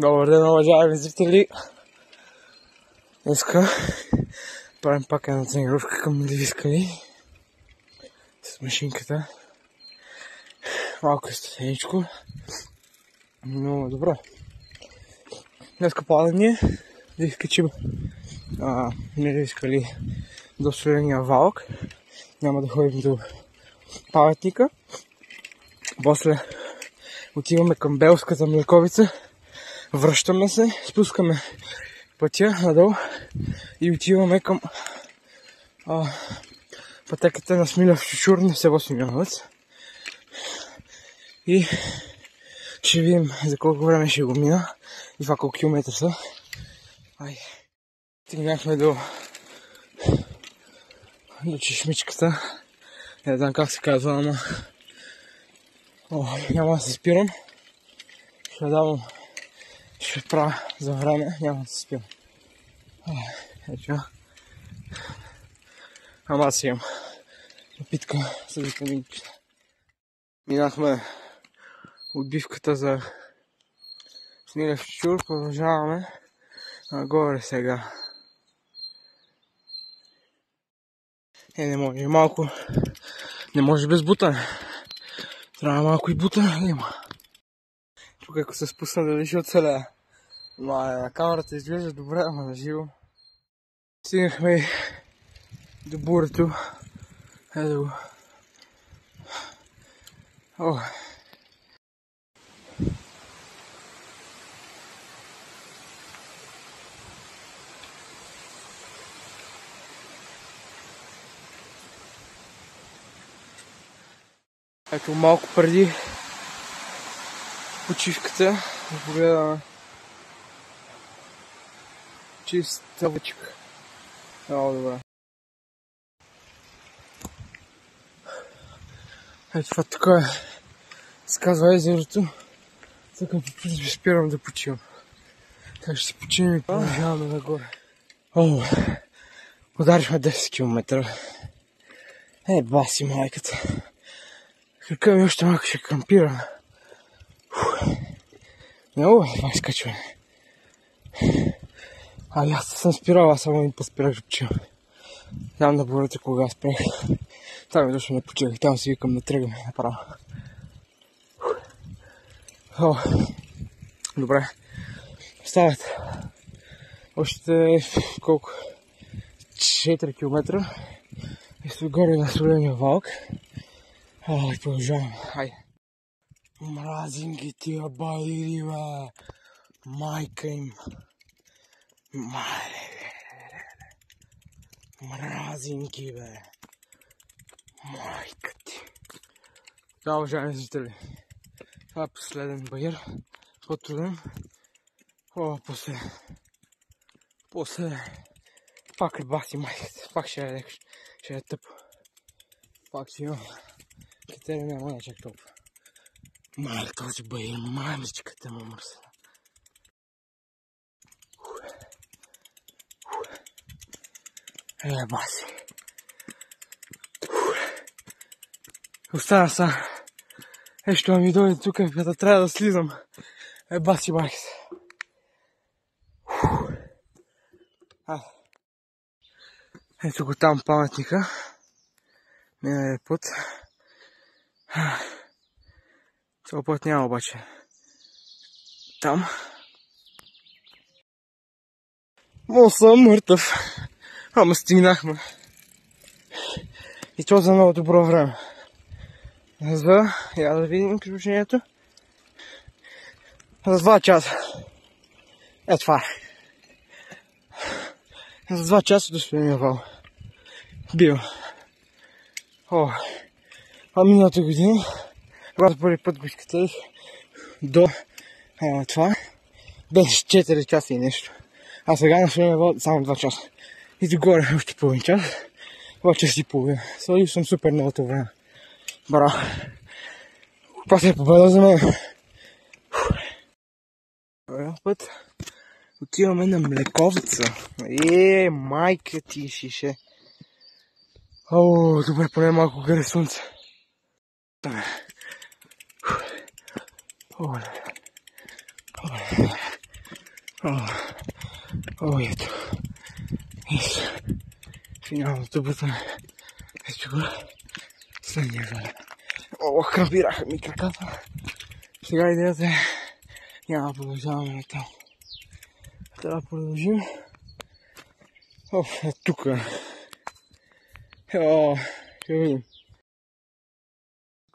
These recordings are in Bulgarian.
Добър ден, уважаеми зрители! Днеска правим пак една тренировка към Медови скали с машинката. Малко е статеничко, но добро. Днеска падане да изкачим Медови скали до Соления валък. Няма да ходим до паметника. После отиваме към Белската млековица. Връщаме се, спускаме пътя надолу и отиваме към пътеката на Смилев Чучур на село Симеоновец. И ще видим за колко време ще го мина и това колко километра са. Стигнахме до чешмичката. Не знам как се казва, ама няма да се спирам. Ще правя за време, няма да се спирам. Ето. Ама аз имам напитка с витаминки. Минахме отбивката за Смилев Чучур, продължаваме нагоре сега. Не може малко, не може без бутане. Трябва малко и бутане, има. Тук ако се спусна дали ще оцелея. На камерата изглежда добре, ама на живо. Стигнахме до бурето. Ето го. Ето малко преди почивката да погледаме чиста въчка. Много добре. Ето това така се казва езерото. Така по принцип спирам да почивам. Така ще се починим и продължаваме нагоре. Ударихме 10 км. Баси майката. Кръка ми още малко ще кампирам. Много това изкачване. Аз съм спирал, аз само ми поспирах да почивам. Там да борите кога спрях. Там ми дошъл не почивах, там си викам да тръгваме направо. Добре. Остават още колко? 4 км. И сме горе на Соления валък. И продължаваме. Хайде. Мразим ги тия байри, бе. Майка им. Мразим ги, бе. Майка ти. Да, уважаеми зрители. Това е последен байер. По-труден. После. Пак е баси майката. Пак ще е тъпо. Пак си имам. Критерия няма да чак толкова. Мале, този байер, мамичката му мърса. Баси. Остана са. Що ми дойде тук, като трябва да слизам. Баси майката. Ето го там паметника. Миналия път. Това път няма обаче. Там. Съм мъртъв. Ама стигнахме. И то за много добро време. Я да видим приключението. За 2 часа. Това е. За 2 часа до Соления валък. Бил. Миналата година, когато първи път го изкатих до това, беше 4 часа и нещо. А сега на Соления валък само 2 часа. И догоре още половин час. 2 часа и половина. Сложил съм супер новото време. Браво. Това е победа за мен. Този път отиваме на Млековица. Майка ти шише. Добре, поне малко гъре слънце. Ето. Финалното бутане е чула следния време. Крампираха ми краката. Сега идеята е няма да продължаваме на там. Трябва да продължим. Тук. Ще видим.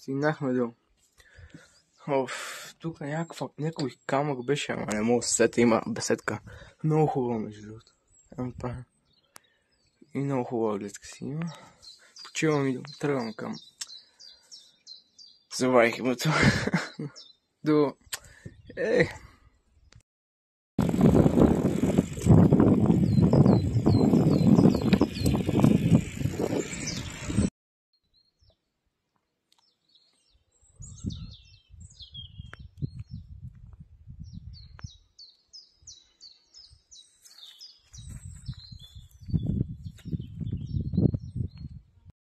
Стигнахме до. Тук някой камък беше, ама не мога да се сетя, има беседка. Много хубава между другото. И много хубава гледка си има. Почивам и тръгвам към... Забравих името. До...